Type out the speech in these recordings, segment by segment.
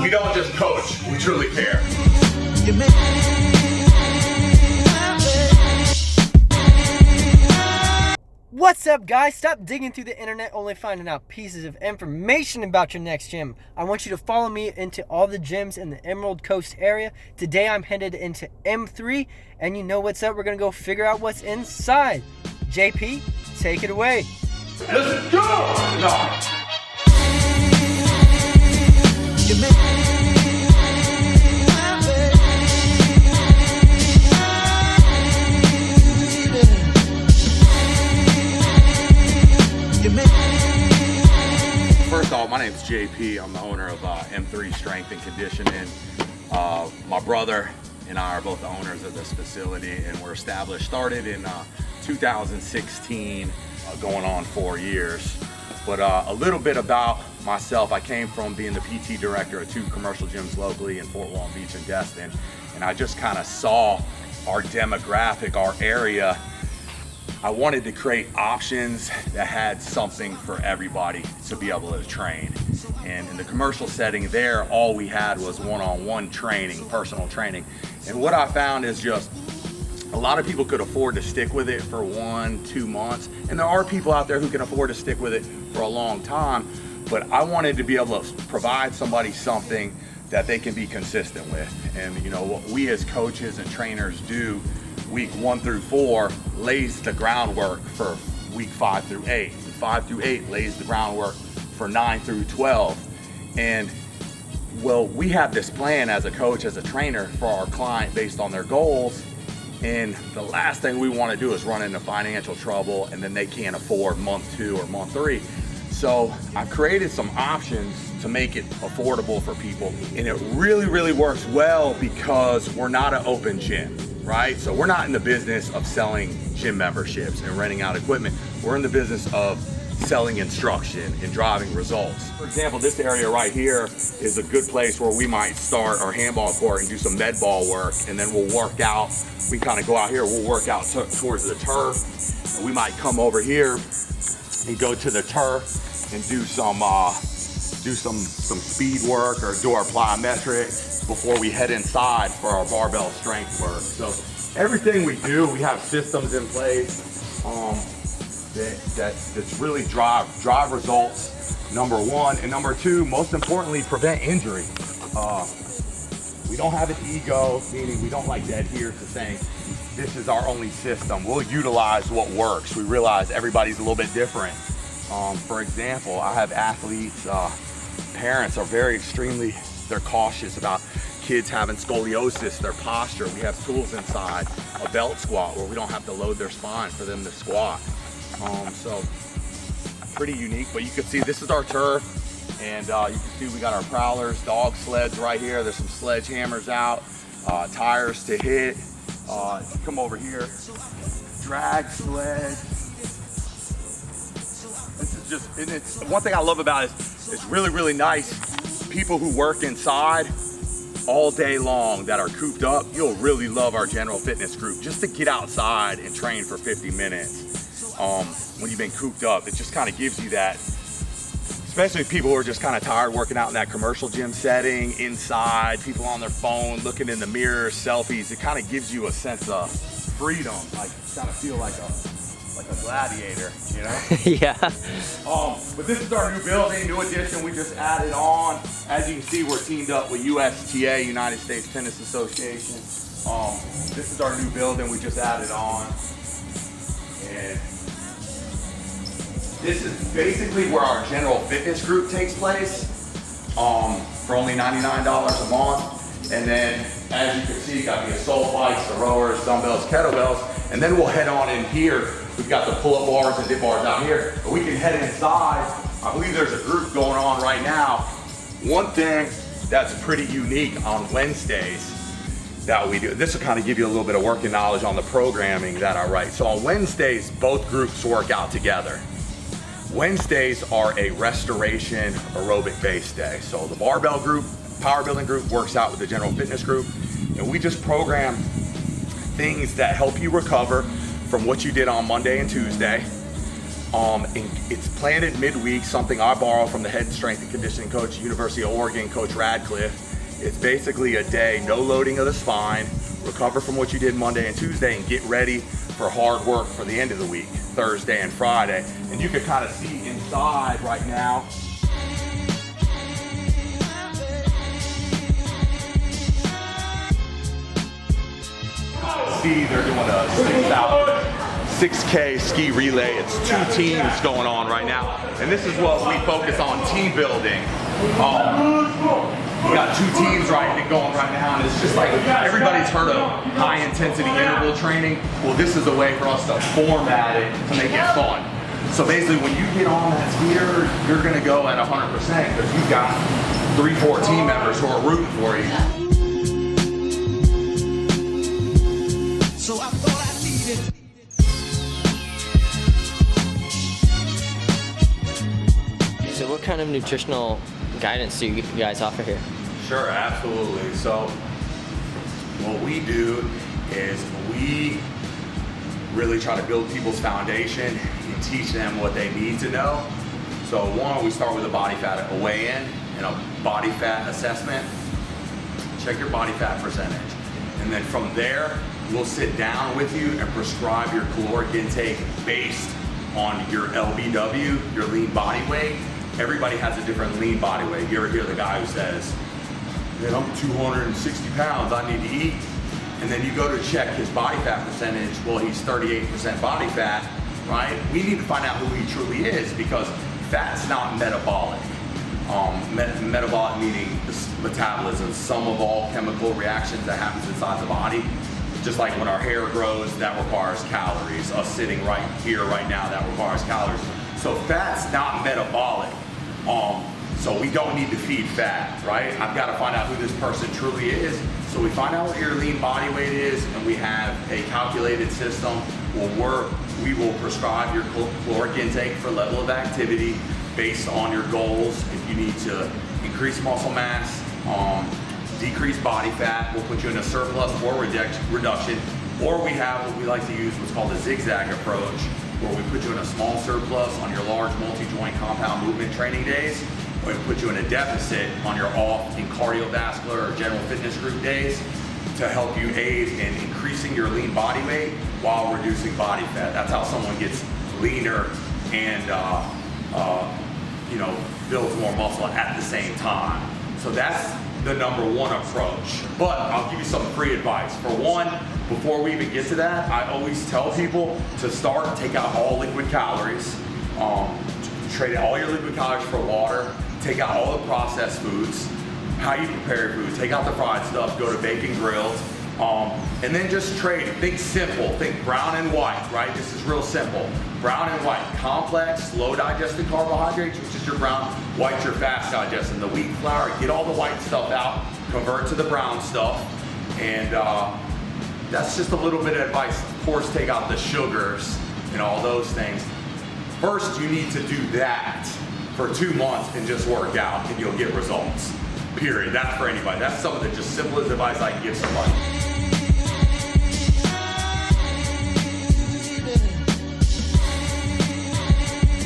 We don't just coach, we truly care. What's up, guys? Stop digging through the internet only finding out pieces of information about your next gym. I want you to follow me into all the gyms in the Emerald Coast area. Today I'm headed into M3, and you know what's up. We're going to go figure out what's inside. JP, take it away. Let's go! No. First off, my name is JP. I'm the owner of M3 Strength and Conditioning. My brother and I are both the owners of this facility, and we're started in 2016, going on 4 years. But a little bit about myself. I came from being the PT director of 2 commercial gyms locally in Fort Walton Beach and Destin, and I just kind of saw our demographic, our area. I wanted to create options that had something for everybody to be able to train. And in the commercial setting there, all we had was one-on-one training, personal training. And what I found is just a lot of people could afford to stick with it for 1-2 months. And there are people out there who can afford to stick with it for a long time. But I wanted to be able to provide somebody something that they can be consistent with. And you know, what we as coaches and trainers do week 1 through 4 lays the groundwork for week 5 through 8. 5 through 8 lays the groundwork for 9 through 12. And well, we have this plan as a coach, as a trainer for our client based on their goals. And the last thing we want to do is run into financial trouble and then they can't afford month 2 or month 3. So I created some options to make it affordable for people. And it really, really works well because we're not an open gym. Right? So we're not in the business of selling gym memberships and renting out equipment. We're in the business of selling instruction and driving results. For example, this area right here is a good place where we might start our handball court and do some med ball work, and then we'll work out. We kind of go out here, we'll work out towards the turf, and we might come over here and go to the turf and do some speed work or do our plyometrics before we head inside for our barbell strength work. So everything we do, we have systems in place that's really drive results, number 1. And number 2, most importantly, prevent injury. We don't have an ego, meaning we don't like to adhere to saying this is our only system. We'll utilize what works. We realize everybody's a little bit different. For example, I have athletes, parents are they're cautious about kids having scoliosis, their posture. We have tools inside, a belt squat where we don't have to load their spine for them to squat. So pretty unique, but you can see this is our turf, and you can see we got our prowlers, dog sleds right here. There's some sledgehammers out, tires to hit. Come over here, drag sled. This is just, and it's one thing I love about it is it's really, really nice. People who work inside all day long that are cooped up, you'll really love our general fitness group. Just to get outside and train for 50 minutes when you've been cooped up, it just kind of gives you that, especially people who are just kind of tired working out in that commercial gym setting, inside, people on their phone, looking in the mirror, selfies. It kind of gives you a sense of freedom, like kind of feel like a gladiator, you know? Yeah. But this is our new building, new addition we just added on. As you can see, we're teamed up with USTA, United States Tennis Association. This is our new building we just added on. And this is basically where our general fitness group takes place for only $99 a month. And then, as you can see, you got the assault bikes, the rowers, dumbbells, kettlebells. And then we'll head on in here. We've got the pull-up bars and dip bars out here, but we can head inside. I believe there's a group going on right now. One thing that's pretty unique on Wednesdays that we do, this will kind of give you a little bit of working knowledge on the programming that I write. So on Wednesdays, both groups work out together. Wednesdays are a restoration aerobic base day. So the barbell group, power building group works out with the general fitness group, and we just program things that help you recover from what you did on Monday and Tuesday. And it's planted midweek, something I borrow from the head strength and conditioning coach at University of Oregon, Coach Radcliffe. It's basically a day, no loading of the spine, recover from what you did Monday and Tuesday, and get ready for hard work for the end of the week, Thursday and Friday. And you can kind of see inside right now. See, they're doing a 6K ski relay. It's 2 teams going on right now. And this is what we focus on, team building. We got 2 teams going right now, and it's just like everybody's heard of high intensity interval training. Well, this is a way for us to format it to make it fun. So basically, when you get on that skier, you're gonna go at 100% because you've got 3-4 team members who are rooting for you. So I thought I needed. So what kind of nutritional guidance do you guys offer here? Sure, absolutely. So what we do is we really try to build people's foundation and teach them what they need to know. So one, we start with a body fat, a weigh-in and a body fat assessment. Check your body fat percentage. And then from there, we'll sit down with you and prescribe your caloric intake based on your LBW, your lean body weight. Everybody has a different lean body weight. You ever hear the guy who says, man, I'm 260 pounds, I need to eat. And then you go to check his body fat percentage, well, he's 38% body fat, right? We need to find out who he truly is because fat's not metabolic. Metabolic meaning the metabolism, sum of all chemical reactions that happens inside the body. Just like when our hair grows, that requires calories. Us sitting right here, right now, that requires calories. So fat's not metabolic. So we don't need to feed fat, right? I've got to find out who this person truly is. So we find out what your lean body weight is, and we have a calculated system. We will prescribe your caloric intake for level of activity based on your goals. If you need to increase muscle mass, decrease body fat, we'll put you in a surplus or reduction. Or we have what we like to use, what's called a zigzag approach, where we put you in a small surplus on your large multi-joint compound movement training days, or we put you in a deficit on your off in cardiovascular or general fitness group days to help you aid in increasing your lean body weight while reducing body fat. That's how someone gets leaner and builds more muscle at the same time. So that's the number one approach. But I'll give you some free advice. For one, before we even get to that, I always tell people to start, take out all liquid calories, trade all your liquid calories for water, take out all the processed foods, how you prepare your food, take out the fried stuff, go to bacon grilled, and then just trade. Think simple, think brown and white, right? This is real simple. Brown and white, complex, low digested carbohydrates, which is your brown, white, your fast digesting. The wheat flour, get all the white stuff out, convert to the brown stuff, and that's just a little bit of advice. Of course, take out the sugars and all those things. First, you need to do that for 2 months and just work out, and you'll get results. Period. That's for anybody. That's some of the just simplest advice I can give somebody.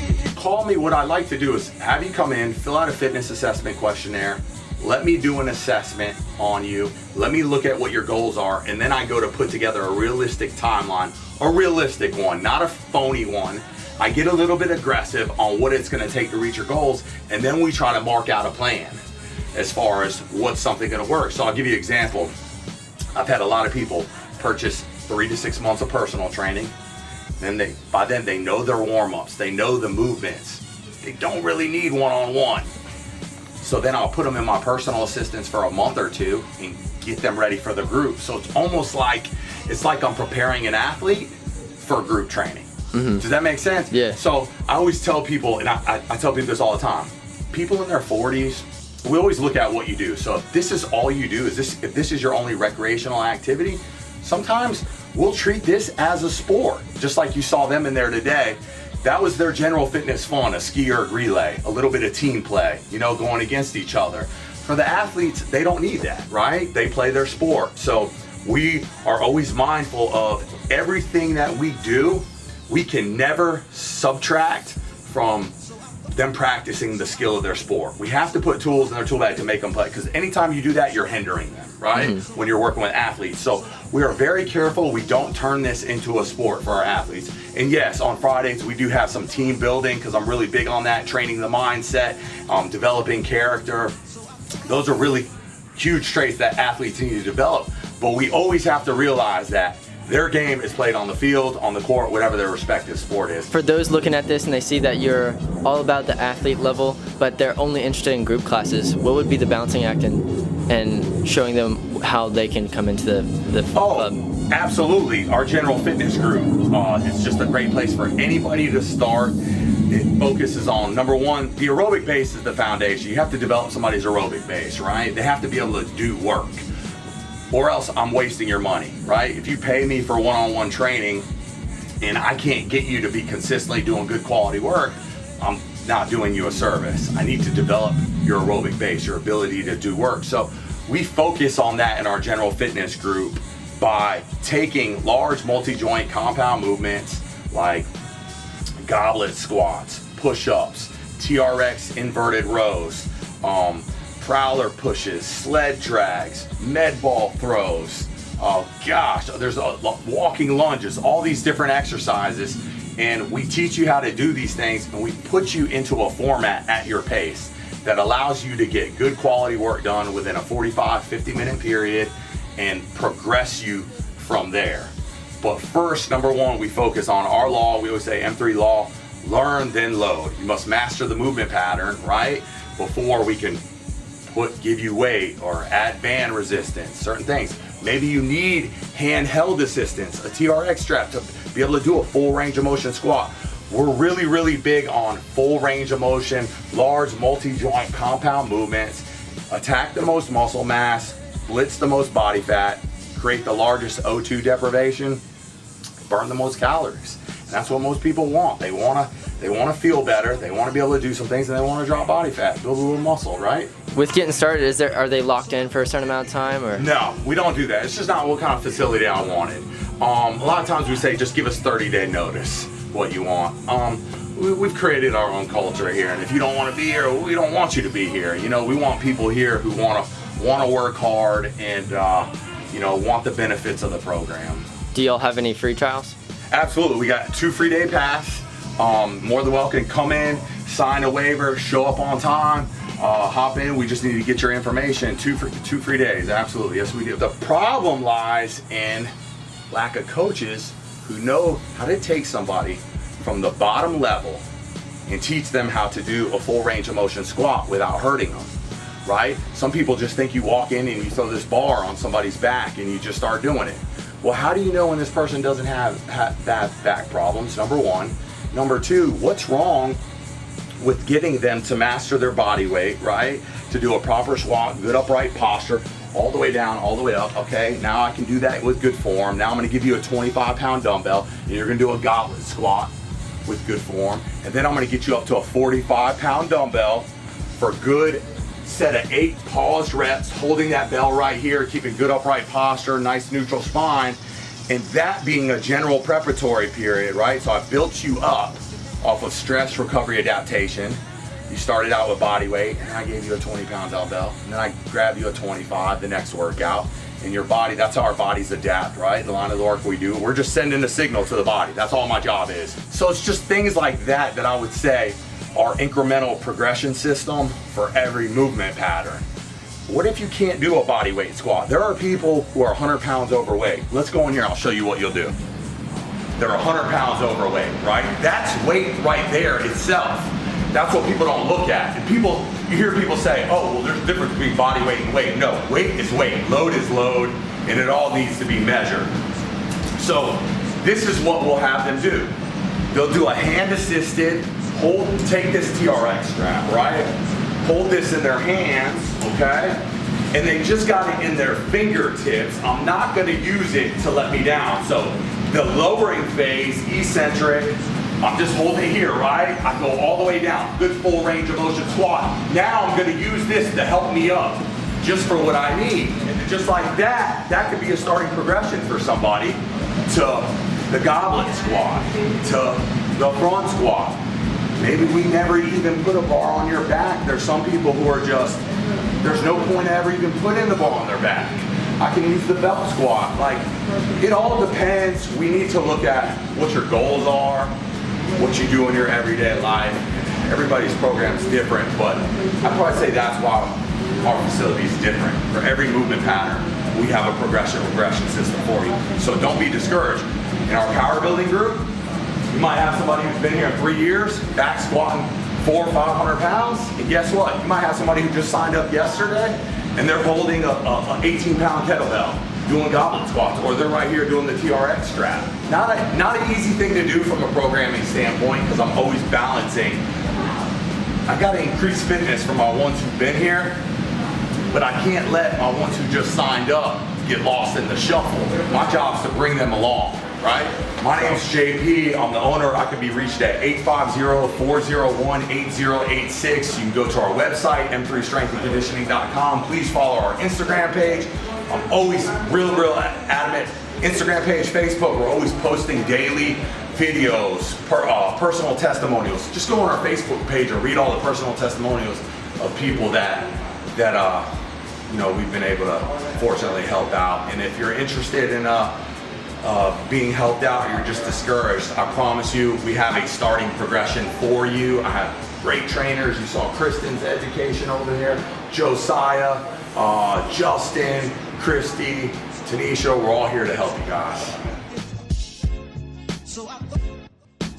If you call me, what I like to do is have you come in, fill out a fitness assessment questionnaire, let me do an assessment on you, let me look at what your goals are, and then I go to put together a realistic timeline, a realistic one, not a phony one. I get a little bit aggressive on what it's going to take to reach your goals, and then we try to mark out a plan as far as what's something going to work. So I'll give you an example. I've had a lot of people purchase 3 to 6 months of personal training. Then by then they know their warm-ups, they know the movements. They don't really need one-on-one. So then I'll put them in my personal assistants for a month or two and get them ready for the group. So it's almost like, I'm preparing an athlete for group training. Mm-hmm. Does that make sense? Yeah. So I always tell people, and I tell people this all the time, people in their 40s, we always look at what you do. So if this is all you do, if this is your only recreational activity, sometimes we'll treat this as a sport, just like you saw them in there today. That was their general fitness fun, a ski erg relay, a little bit of team play, going against each other. For the athletes, they don't need that, right? They play their sport. So we are always mindful of everything that we do. we can never subtract from them practicing the skill of their sport. We have to put tools in their tool bag to make them play, because anytime you do that, you're hindering them, right? When you're working with athletes. So we are very careful we don't turn this into a sport for our athletes. And yes, on Fridays we do have some team building, because I'm really big on that, training the mindset, developing character. Those are really huge traits that athletes need to develop. But we always have to realize that their game is played on the field, on the court, whatever their respective sport is. For those looking at this and they see that you're all about the athlete level, but they're only interested in group classes, what would be the balancing act and showing them how they can come into the club? Absolutely. Our general fitness group is just a great place for anybody to start. It focuses on, number one, the aerobic base is the foundation. You have to develop somebody's aerobic base, right? They have to be able to do work, or else I'm wasting your money, right? If you pay me for one-on-one training and I can't get you to be consistently doing good quality work, I'm not doing you a service. I need to develop your aerobic base, your ability to do work. So we focus on that in our general fitness group by taking large multi-joint compound movements like goblet squats, push-ups, TRX inverted rows, prowler pushes, sled drags, med ball throws, there's walking lunges, all these different exercises, and we teach you how to do these things, and we put you into a format at your pace that allows you to get good quality work done within a 45-50 minute period and progress you from there. But first, number one, we focus on our law. We always say M3 law, learn then load. You must master the movement pattern, right, before we can give you weight or add band resistance, certain things. Maybe you need handheld assistance, a TRX strap to be able to do a full range of motion squat. We're really, really big on full range of motion, large multi-joint compound movements, attack the most muscle mass, blitz the most body fat, create the largest O2 deprivation, burn the most calories. And that's what most people want. They want to feel better, they want to be able to do some things, and they want to drop body fat, build a little muscle, right? With getting started, are they locked in for a certain amount of time, or? No, we don't do that. It's just not what kind of facility I wanted. A lot of times we say just give us 30-day notice what you want. We've created our own culture here, and if you don't want to be here, we don't want you to be here. You know, we want people here who want to work hard and want the benefits of the program. Do y'all have any free trials? Absolutely. We got 2 free day pass. More than welcome. Come in, sign a waiver, show up on time, hop in. We just need to get your information. 2 free days. Absolutely. Yes, we do. The problem lies in lack of coaches who know how to take somebody from the bottom level and teach them how to do a full range of motion squat without hurting them, right? Some people just think you walk in and you throw this bar on somebody's back and you just start doing it. Well, how do you know when this person doesn't have bad back problems, number one? Number two, what's wrong with getting them to master their body weight, right? To do a proper squat, good upright posture, all the way down, all the way up. Okay, now I can do that with good form. Now I'm gonna give you a 25-pound dumbbell, and you're gonna do a goblet squat with good form. And then I'm gonna get you up to a 45-pound dumbbell for good set of 8 paused reps, holding that bell right here, keeping good upright posture, nice neutral spine, and that being a general preparatory period, right? So I built you up off of stress, recovery, adaptation. You started out with body weight, and I gave you a 20-pound dumbbell, and then I grabbed you a 25 the next workout. And your body, that's how our bodies adapt, right? The line of the work we do, we're just sending a signal to the body. That's all my job is. So it's just things like that I would say are incremental progression system for every movement pattern. What if you can't do a body weight squat? There are people who are 100 pounds overweight. Let's go in here, I'll show you what you'll do. They're 100 pounds overweight, right? That's weight right there itself. That's what people don't look at. And you hear people say, oh, well, there's a difference between body weight and weight. No, weight is weight, load is load, and it all needs to be measured. So this is what we'll have them do. They'll do a hand-assisted, take this TRX strap, right? Hold this in their hands, okay? And they just got it in their fingertips. I'm not gonna use it to let me down. So the lowering phase, eccentric, I'm just holding it here, right? I go all the way down, good full range of motion squat. Now I'm gonna use this to help me up, just for what I need. And just like that could be a starting progression for somebody to the goblet squat to the front squat. Maybe we never even put a bar on your back. There's some people who are just, there's no point ever even putting the bar on their back. I can use the belt squat. Like, it all depends. We need to look at what your goals are, what you do in your everyday life. Everybody's program is different, but I'd probably say that's why our facility is different. For every movement pattern, we have a progression regression system for you. So don't be discouraged. In our power building group, you might have somebody who's been here 3 years, back squatting 400 or 500 pounds, and guess what? You might have somebody who just signed up yesterday, and they're holding a 18-pound kettlebell, doing goblet squats, or they're right here doing the TRX strap. Not an easy thing to do from a programming standpoint, because I'm always balancing. I gotta increase fitness for my ones who've been here, but I can't let my ones who just signed up get lost in the shuffle. My job is to bring them along, right? My name's JP, I'm the owner. I can be reached at 850-401-8086. You can go to our website, m3strengthandconditioning.com. Please follow our Instagram page. I'm always real adamant. Instagram page, Facebook, we're always posting daily videos, personal testimonials. Just go on our Facebook page and read all the personal testimonials of people that you know, we've been able to fortunately help out. And if you're interested in being helped out, you're just discouraged, I promise you, we have a starting progression for you. I have great trainers. You saw Kristen's education over here, Josiah, Justin, Christy, Tanisha. We're all here to help you guys.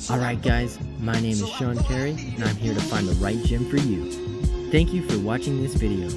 Alright guys, my name is Sean Carey, and I'm here to find the right gym for you. Thank you for watching this video.